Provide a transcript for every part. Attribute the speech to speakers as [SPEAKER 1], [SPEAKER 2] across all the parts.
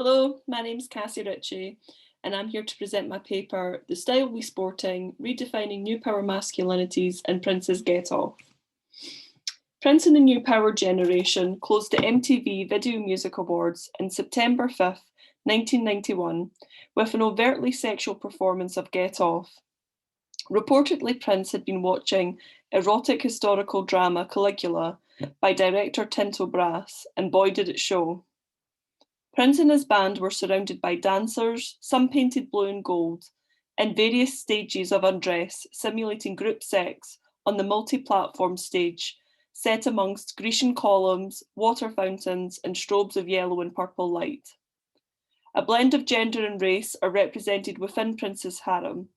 [SPEAKER 1] Hello, my name's Casci Ritchie, and I'm here to present my paper, The Style We Sporting, Redefining New Power Masculinities and Prince's Gett Off. Prince and the New Power generation closed the MTV Video Music Awards on September 5th, 1991, with an overtly sexual performance of Gett Off. Reportedly, Prince had been watching erotic historical drama Caligula by director Tinto Brass, and boy did it show. Prince and his band were surrounded by dancers, some painted blue and gold, in various stages of undress, simulating group sex on the multi-platform stage, set amongst Grecian columns, water fountains, and strobes of yellow and purple light. A blend of gender and race are represented within Prince's harem,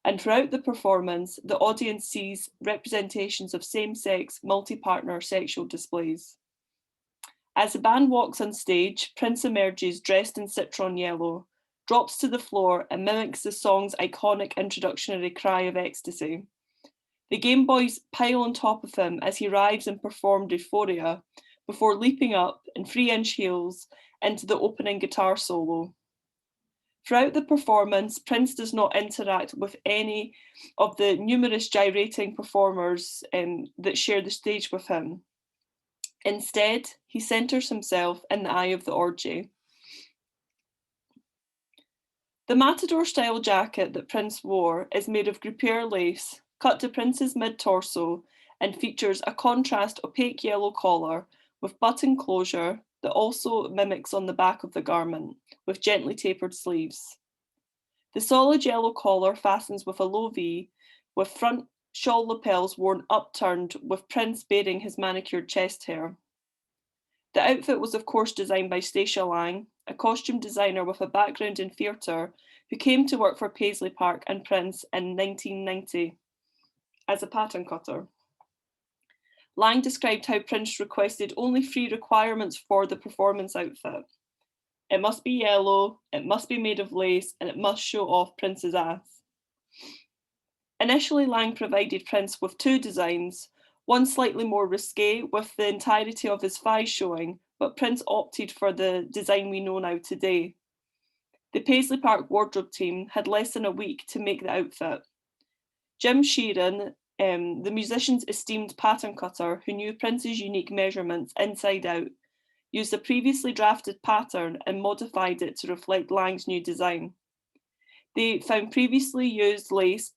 [SPEAKER 1] and throughout the performance, the audience sees representations of same-sex, multi-partner sexual displays. As the band walks on stage, Prince emerges dressed in citron yellow, drops to the floor and mimics the song's iconic introductory cry of ecstasy. The Game Boys pile on top of him as he arrives and performed Euphoria, before leaping up in 3-inch heels into the opening guitar solo. Throughout the performance, Prince does not interact with any of the numerous gyrating performers that share the stage with him. Instead, he centres himself in the eye of the orgy. The matador-style jacket that Prince wore is made of Guipure lace, cut to Prince's mid-torso, and features a contrast opaque yellow collar with button closure that also mimics on the back of the garment, with gently tapered sleeves. The solid yellow collar fastens with a low V, with front shawl lapels worn upturned, with Prince baring his manicured chest hair. The outfit was of course designed by Stacia Lang, a costume designer with a background in theatre who came to work for Paisley Park and Prince in 1990 as a pattern cutter. Lang described how Prince requested only 3 requirements for the performance outfit. It must be yellow, it must be made of lace, and it must show off Prince's ass. Initially, Lang provided Prince with 2 designs, one slightly more risque with the entirety of his thighs showing, but Prince opted for the design we know now today. The Paisley Park wardrobe team had less than a week to make the outfit. Jim Sheeran, the musician's esteemed pattern cutter who knew Prince's unique measurements inside out, used a previously drafted pattern and modified it to reflect Lang's new design. They found previously used lace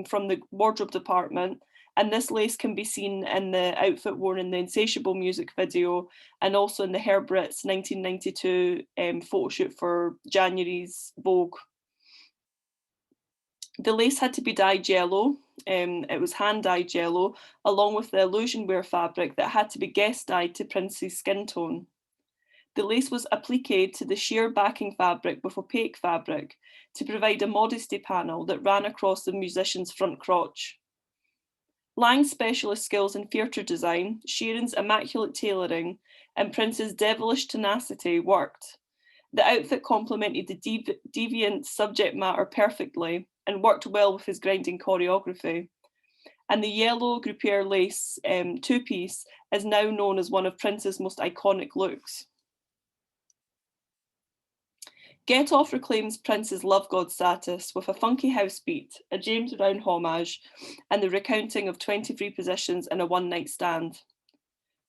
[SPEAKER 1] from the wardrobe department, and this lace can be seen in the outfit worn in the Insatiable music video and also in the Herbert's 1992 photo shoot for January's Vogue. The lace had to be dyed yellow, it was hand-dyed yellow, along with the illusion wear fabric that had to be guest dyed to Prince's skin tone. The lace was appliqued to the sheer backing fabric with opaque fabric to provide a modesty panel that ran across the musician's front crotch. Lang's specialist skills in theatre design, Sheeran's immaculate tailoring, and Prince's devilish tenacity worked. The outfit complemented the deviant subject matter perfectly and worked well with his grinding choreography. And the yellow Guipure lace 2-piece is now known as one of Prince's most iconic looks. Gett Off reclaims Prince's love god status with a funky house beat, a James Brown homage, and the recounting of 23 positions in a one-night stand.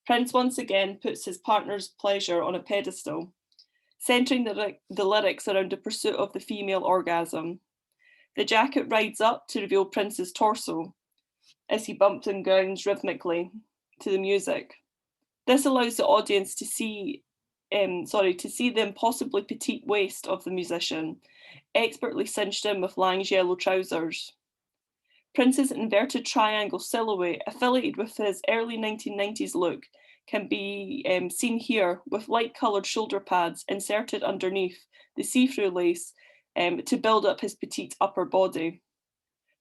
[SPEAKER 1] Prince once again puts his partner's pleasure on a pedestal, centering the lyrics around the pursuit of the female orgasm. The jacket rides up to reveal Prince's torso as he bumps and grounds rhythmically to the music. This allows the audience to see the impossibly petite waist of the musician, expertly cinched in with Lang's yellow trousers. Prince's inverted triangle silhouette, affiliated with his early 1990s look, can be seen here with light-coloured shoulder pads inserted underneath the see-through lace to build up his petite upper body.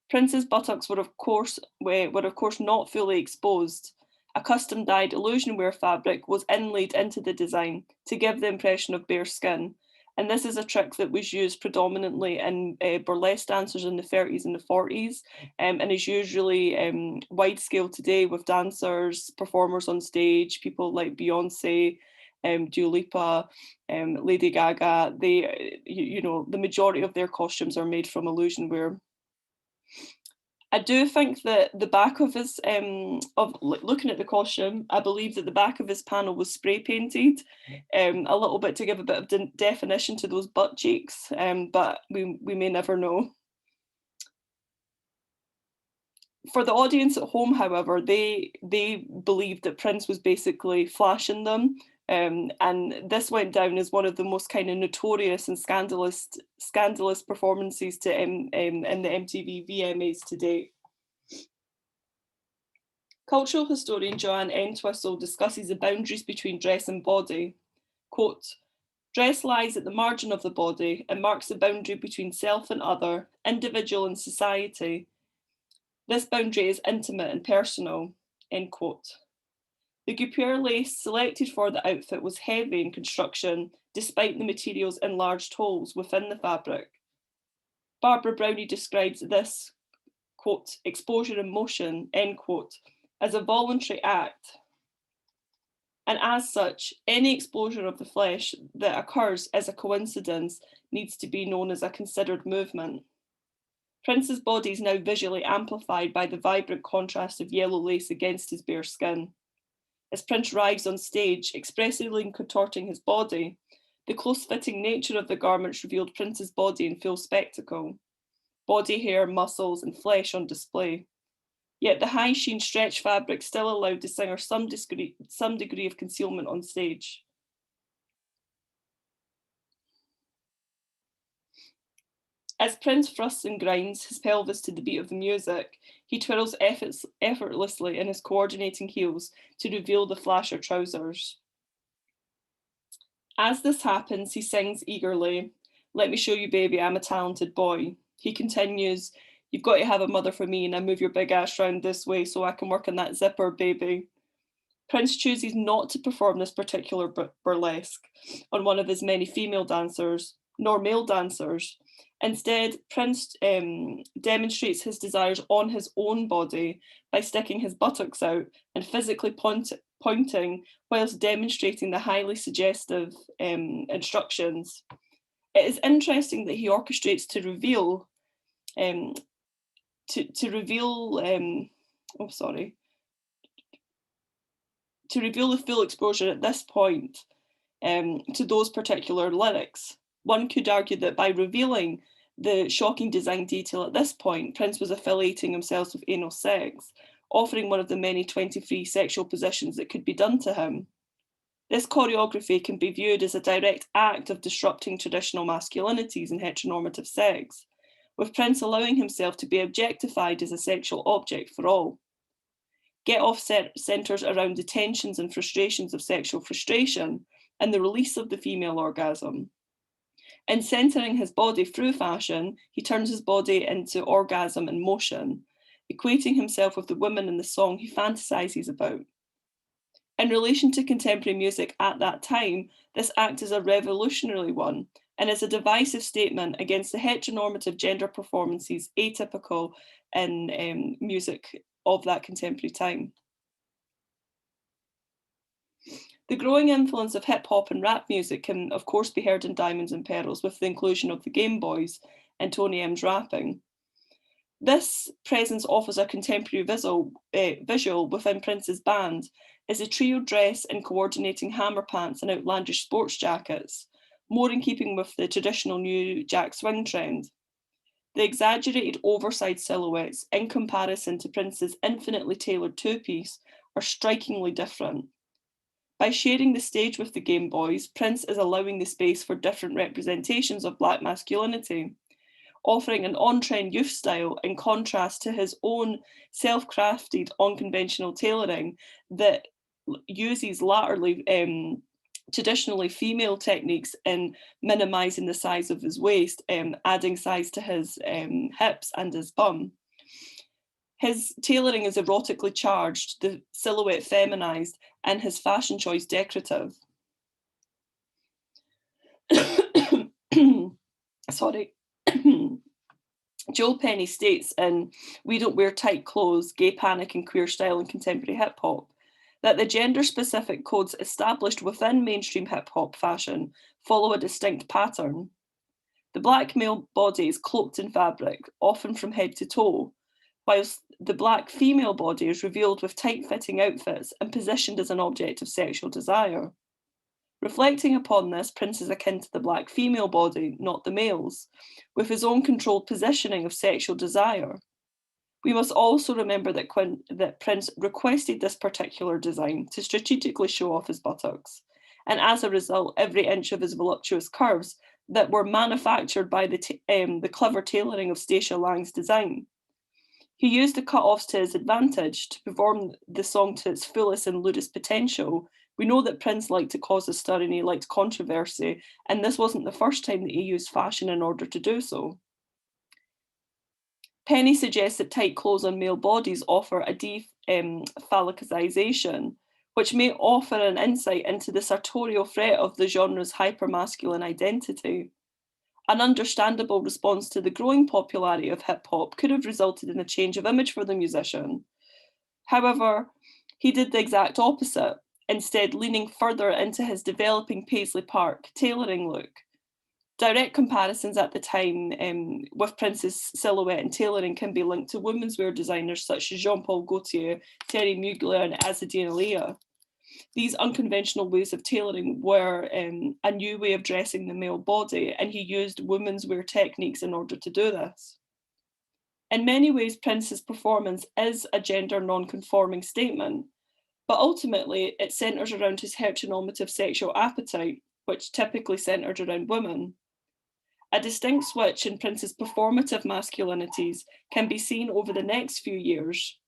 [SPEAKER 1] Prince's buttocks were of course not fully exposed. A custom-dyed illusion wear fabric was inlaid into the design to give the impression of bare skin, and this is a trick that was used predominantly in burlesque dancers in the 30s and the 40s, and is usually wide scale today with dancers, performers on stage, people like Beyonce, Dua Lipa, Lady Gaga, the majority of their costumes are made from illusion wear. I do think that the back of his, looking at the costume, I believe that the back of his panel was spray painted a little bit to give a bit of definition to those butt cheeks, but we may never know. For the audience at home, however, they believed that Prince was basically flashing them, and this went down as one of the most kind of notorious and scandalous performances in the MTV VMAs to date. Cultural historian Joanne Entwistle discusses the boundaries between dress and body. Quote, "Dress lies at the margin of the body and marks the boundary between self and other, individual and society. This boundary is intimate and personal," end quote. The Guipure lace selected for the outfit was heavy in construction, despite the material's enlarged holes within the fabric. Barbara Brownie describes this, quote, "exposure in motion," end quote, as a voluntary act. And as such, any exposure of the flesh that occurs as a coincidence needs to be known as a considered movement. Prince's body is now visually amplified by the vibrant contrast of yellow lace against his bare skin. As Prince arrives on stage, expressively contorting his body, the close-fitting nature of the garments revealed Prince's body in full spectacle. Body hair, muscles, and flesh on display. Yet the high sheen stretch fabric still allowed the singer some degree of concealment on stage. As Prince thrusts and grinds his pelvis to the beat of the music, he twirls effortlessly in his coordinating heels to reveal the flasher trousers. As this happens, he sings eagerly, "Let me show you, baby, I'm a talented boy." He continues, "You've got to have a mother for me, and I move your big ass round this way so I can work on that zipper, baby." Prince chooses not to perform this particular burlesque on one of his many female dancers, nor male dancers. Instead, Prince demonstrates his desires on his own body by sticking his buttocks out and physically pointing whilst demonstrating the highly suggestive instructions. It is interesting that he orchestrates to reveal the full exposure at this point to those particular lyrics. One could argue that by revealing the shocking design detail at this point, Prince was affiliating himself with anal sex, offering one of the many 23 sexual positions that could be done to him. This choreography can be viewed as a direct act of disrupting traditional masculinities and heteronormative sex, with Prince allowing himself to be objectified as a sexual object for all. Gett Off centres around the tensions and frustrations of sexual frustration and the release of the female orgasm. In centering his body through fashion, he turns his body into orgasm and motion, equating himself with the woman in the song he fantasizes about. In relation to contemporary music at that time, this act is a revolutionary one and is a divisive statement against the heteronormative gender performances atypical in music of that contemporary time. The growing influence of hip hop and rap music can, of course, be heard in Diamonds and Pearls with the inclusion of the Game Boys and Tony M's rapping. This presence offers a contemporary visual within Prince's band as a trio dress in coordinating hammer pants and outlandish sports jackets, more in keeping with the traditional New Jack Swing trend. The exaggerated oversized silhouettes, in comparison to Prince's infinitely tailored two-piece, are strikingly different. By sharing the stage with the Game Boys, Prince is allowing the space for different representations of Black masculinity, offering an on-trend youth style in contrast to his own self-crafted, unconventional tailoring that uses latterly traditionally female techniques in minimising the size of his waist, adding size to his hips and his bum. His tailoring is erotically charged, the silhouette feminised, and his fashion choice decorative. Sorry. Joel Penny states in "We Don't Wear Tight Clothes, Gay Panic and Queer Style in Contemporary Hip Hop" that the gender-specific codes established within mainstream hip-hop fashion follow a distinct pattern. The black male body is cloaked in fabric, often from head to toe, whilst the black female body is revealed with tight-fitting outfits and positioned as an object of sexual desire. Reflecting upon this, Prince is akin to the black female body, not the male's, with his own controlled positioning of sexual desire. We must also remember that Prince requested this particular design to strategically show off his buttocks, and as a result, every inch of his voluptuous curves that were manufactured by the clever tailoring of Stacia Lang's design. He used the cut-offs to his advantage to perform the song to its fullest and lewdest potential. We know that Prince liked to cause a stir and he liked controversy, and this wasn't the first time that he used fashion in order to do so. Penny suggests that tight clothes on male bodies offer a de-phallicization, which may offer an insight into the sartorial threat of the genre's hypermasculine identity. An understandable response to the growing popularity of hip-hop could have resulted in a change of image for the musician. However, he did the exact opposite, instead leaning further into his developing Paisley Park tailoring look. Direct comparisons at the time with Prince's silhouette and tailoring can be linked to womenswear designers such as Jean-Paul Gaultier, Terry Mugler, and Azadine Leah. These unconventional ways of tailoring were a new way of dressing the male body, and he used womenswear techniques in order to do this. In many ways, Prince's performance is a gender non-conforming statement, but ultimately it centres around his heteronormative sexual appetite, which typically centred around women. A distinct switch in Prince's performative masculinities can be seen over the next few years.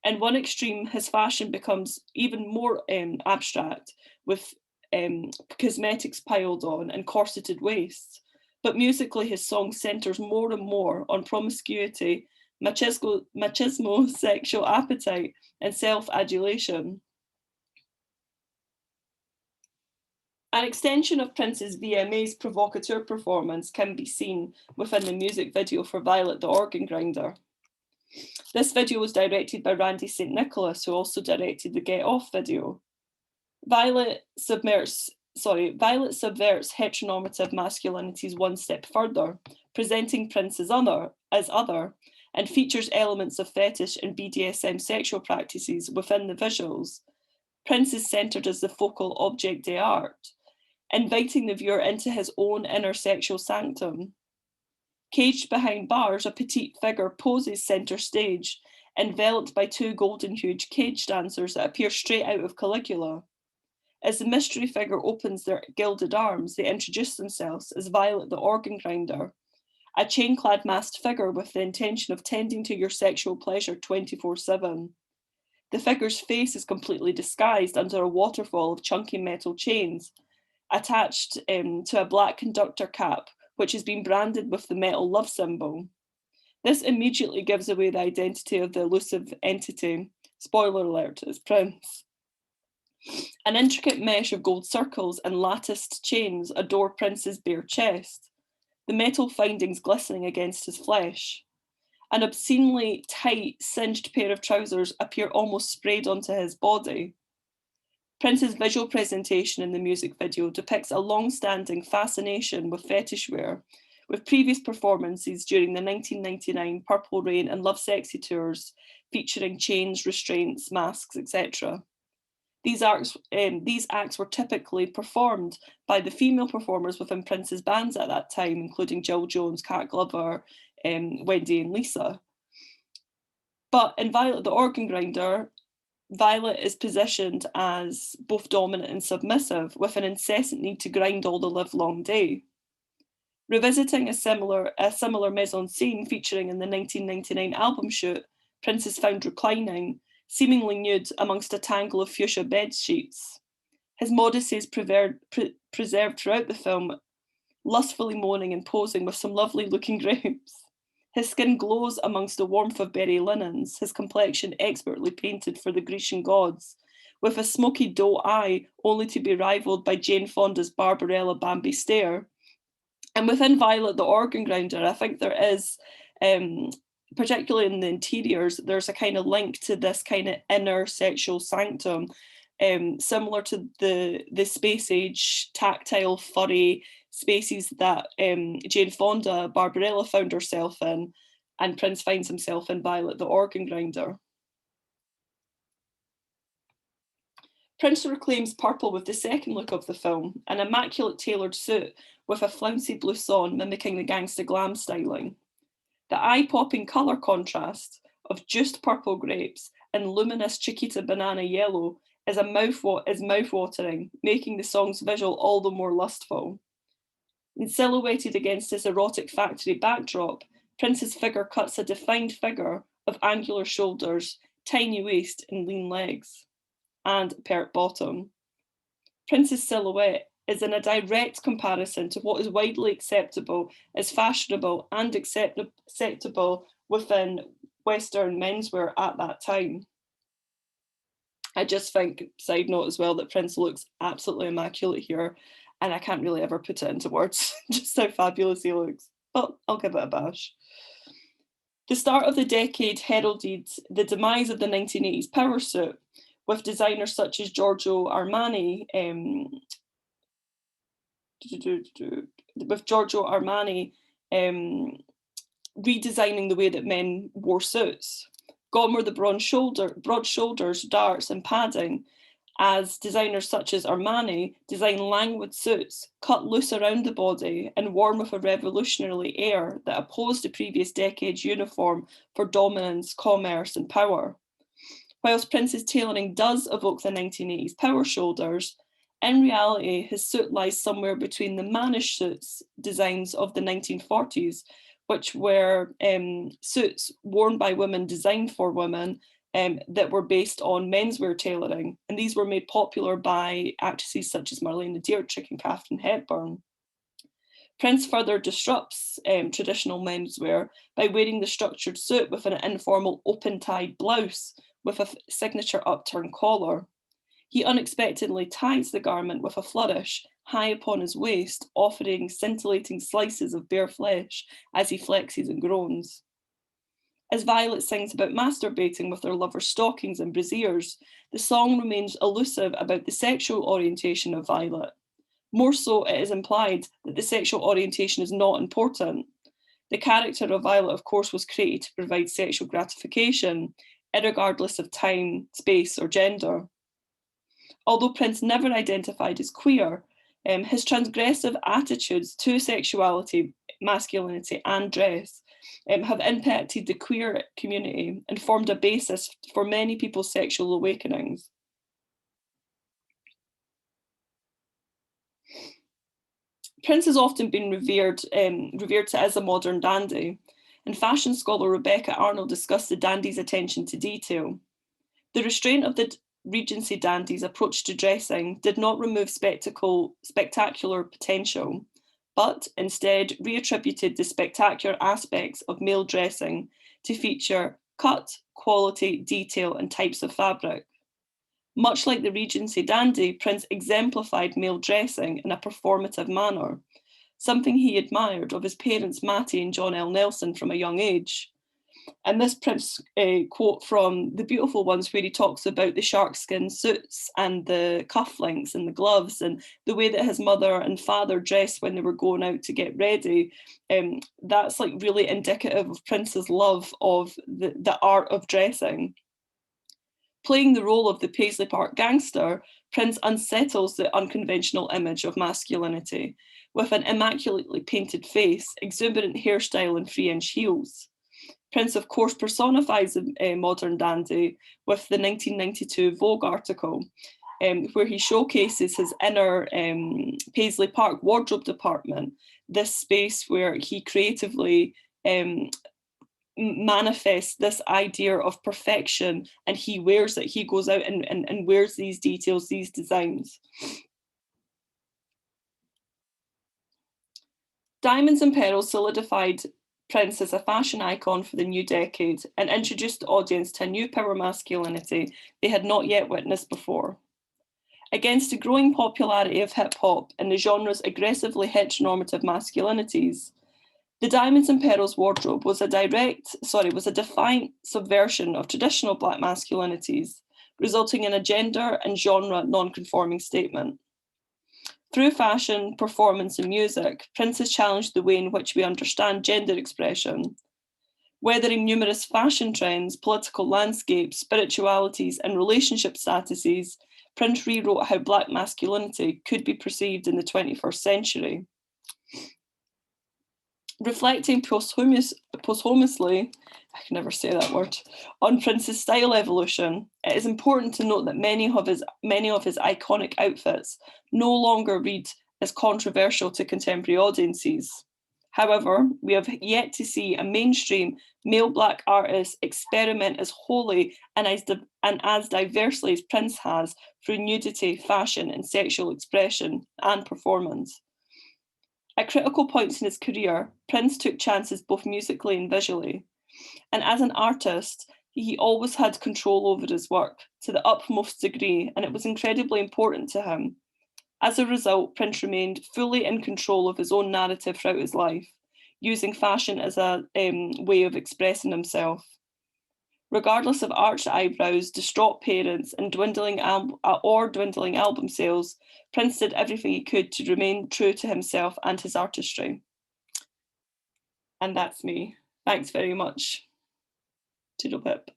[SPEAKER 1] In one extreme, his fashion becomes even more abstract, with cosmetics piled on and corseted waists. But musically, his song centres more and more on promiscuity, machismo, sexual appetite, and self-adulation. An extension of Prince's VMA's provocateur performance can be seen within the music video for Violet the Organ Grinder. This video was directed by Randy St. Nicholas, who also directed the Gett Off video. Violet subverts heteronormative masculinities one step further, presenting Prince as other, and features elements of fetish and BDSM sexual practices within the visuals. Prince is centred as the focal object de art, inviting the viewer into his own inner sexual sanctum. Caged behind bars, a petite figure poses centre stage, enveloped by two golden-hued cage dancers that appear straight out of Caligula. As the mystery figure opens their gilded arms, they introduce themselves as Violet the Organ Grinder, a chain-clad masked figure with the intention of tending to your sexual pleasure 24/7. The figure's face is completely disguised under a waterfall of chunky metal chains, attached to a black conductor cap, which has been branded with the metal love symbol. This immediately gives away the identity of the elusive entity. Spoiler alert, it's Prince. An intricate mesh of gold circles and latticed chains adorn Prince's bare chest, the metal findings glistening against his flesh. An obscenely tight, singed pair of trousers appear almost sprayed onto his body. Prince's visual presentation in the music video depicts a long-standing fascination with fetish wear, with previous performances during the 1999 Purple Rain and Love Sexy tours featuring chains, restraints, masks, etc. These acts were typically performed by the female performers within Prince's bands at that time, including Jill Jones, Cat Glover, Wendy and Lisa. But in Violet the Organ Grinder, Violet is positioned as both dominant and submissive, with an incessant need to grind all the livelong day. Revisiting a similar mise-en-scene featuring in the 1999 album shoot, Prince is found reclining, seemingly nude amongst a tangle of fuchsia bed sheets. His modesty is preserved throughout the film, lustfully moaning and posing with some lovely looking grapes. His skin glows amongst the warmth of berry linens, his complexion expertly painted for the Grecian gods, with a smoky doe eye only to be rivaled by Jane Fonda's Barbarella Bambi stare. And within Violet the Organ Grinder, I think there is particularly in the interiors, there's a kind of link to this kind of inner sexual sanctum, similar to the space age, tactile, furry spaces that Jane Fonda Barbarella found herself in, and Prince finds himself in Violet the Organ Grinder. Prince reclaims purple with the second look of the film, an immaculate tailored suit with a flouncy blouson mimicking the gangsta glam styling. The eye-popping colour contrast of juiced purple grapes and luminous Chiquita banana yellow is mouth-watering, making the song's visual all the more lustful. And silhouetted against his erotic factory backdrop, Prince's figure cuts a defined figure of angular shoulders, tiny waist and lean legs, and pert bottom. Prince's silhouette is in a direct comparison to what is widely acceptable as fashionable and acceptable within Western menswear at that time. I just think, side note as well, that Prince looks absolutely immaculate here, and I can't really ever put it into words, just how fabulous he looks, but I'll give it a bash. The start of the decade heralded the demise of the 1980s power suit, with designers such as Giorgio Armani redesigning the way that men wore suits. Gone were the broad shoulders, darts and padding, as designers such as Armani designed languid suits, cut loose around the body and worn with a revolutionary air that opposed the previous decade's uniform for dominance, commerce and power. Whilst Prince's tailoring does evoke the 1980s power shoulders, in reality, his suit lies somewhere between the mannish suits designs of the 1940s, which were suits worn by women, designed for women, that were based on menswear tailoring. And these were made popular by actresses such as Marlene Dietrich and Katharine Hepburn. Prince further disrupts traditional menswear by wearing the structured suit with an informal open-tied blouse with a signature upturned collar. He unexpectedly ties the garment with a flourish high upon his waist, offering scintillating slices of bare flesh as he flexes and groans. As Violet sings about masturbating with her lover's stockings and brassieres, the song remains elusive about the sexual orientation of Violet. More so, it is implied that the sexual orientation is not important. The character of Violet, of course, was created to provide sexual gratification, irregardless of time, space, or gender. Although Prince never identified as queer, his transgressive attitudes to sexuality, masculinity, and dress have impacted the queer community and formed a basis for many people's sexual awakenings. Prince has often been revered as a modern dandy, and fashion scholar Rebecca Arnold discussed the dandy's attention to detail. The restraint of the Regency dandy's approach to dressing did not remove spectacular potential, but instead reattributed the spectacular aspects of male dressing to feature cut, quality, detail, and types of fabric. Much like the Regency dandy, Prince exemplified male dressing in a performative manner, something he admired of his parents Mattie and John L. Nelson from a young age. And this Prince quote from The Beautiful Ones, where he talks about the sharkskin suits and the cufflinks and the gloves and the way that his mother and father dressed when they were going out to get ready, that's like really indicative of Prince's love of the art of dressing. Playing the role of the Paisley Park gangster, Prince unsettles the unconventional image of masculinity with an immaculately painted face, exuberant hairstyle and 3-inch heels. Prince, of course, personifies a modern dandy with the 1992 Vogue article, where he showcases his inner Paisley Park wardrobe department, this space where he creatively manifests this idea of perfection, and he wears it. He goes out and wears these details, these designs. Diamonds and Pearls solidified Prince as a fashion icon for the new decade and introduced the audience to a new power masculinity they had not yet witnessed before. Against the growing popularity of hip hop and the genre's aggressively heteronormative masculinities, The diamonds and pearls wardrobe was a defiant subversion of traditional Black masculinities, resulting in a gender and genre non-conforming statement. Through fashion, performance, and music, Prince has challenged the way in which we understand gender expression. Weathering numerous fashion trends, political landscapes, spiritualities, and relationship statuses, Prince rewrote how Black masculinity could be perceived in the 21st century. Reflecting posthumously, I can never say that word, on Prince's style evolution, it is important to note that many of his iconic outfits no longer read as controversial to contemporary audiences. However, we have yet to see a mainstream male Black artist experiment as wholly and as diversely as Prince has through nudity, fashion, and sexual expression and performance. At critical points in his career, Prince took chances both musically and visually. And as an artist, he always had control over his work to the utmost degree, and it was incredibly important to him. As a result, Prince remained fully in control of his own narrative throughout his life, using fashion as a way of expressing himself. Regardless of arched eyebrows, distraught parents, and dwindling album sales, Prince did everything he could to remain true to himself and his artistry. And that's me. Thanks very much. Toodle pip.